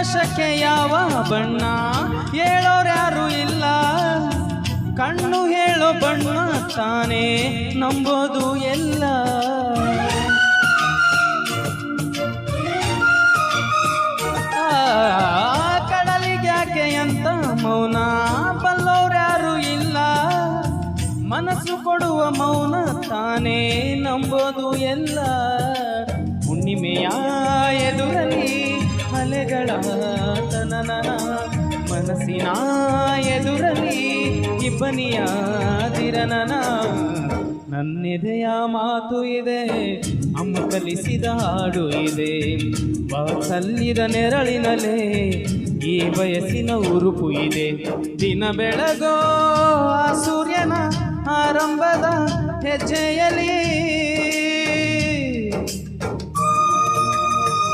ಆಕಾಶಕ್ಕೆ ಯಾವ ಬಣ್ಣ ಹೇಳೋರ್ಯಾರು ಇಲ್ಲ, ಕಣ್ಣು ಹೇಳೋ ಬಣ್ಣ ತಾನೇ ನಂಬೋದು ಎಲ್ಲ. ಕಡಲಿಗ್ಯಾಕೆ ಅಂತ ಮೌನ ಬಲ್ಲೋರ್ಯಾರು ಇಲ್ಲ, ಮನಸ್ಸು ಕೊಡುವ ಮೌನ ತಾನೇ ನಂಬೋದು ಎಲ್ಲ. ಹುಣ್ಣಿಮೆಯ ಎದುರಲಿ ಅಲೆಗಳ ತನನ, ಮನಸ್ಸಿನ ಎದುರಲಿ ಇಬ್ಬನಿಯ ದಿರನನ. ನನ್ನೆದೆಯ ಮಾತು ಇದೆ, ಅಮ್ಮ ಕಲಿಸಿದ ಹಾಡು ಇದೆ, ವಾತ್ಸಲ್ಯದ ನೆರಳಿನಲ್ಲೇ ಈ ವಯಸ್ಸಿನ ಉರುಪು ಇದೆ. ದಿನ ಬೆಳಗೋ ಆ ಸೂರ್ಯನ ಆರಂಭದ ಹೆಜ್ಜೆಯಲ್ಲಿ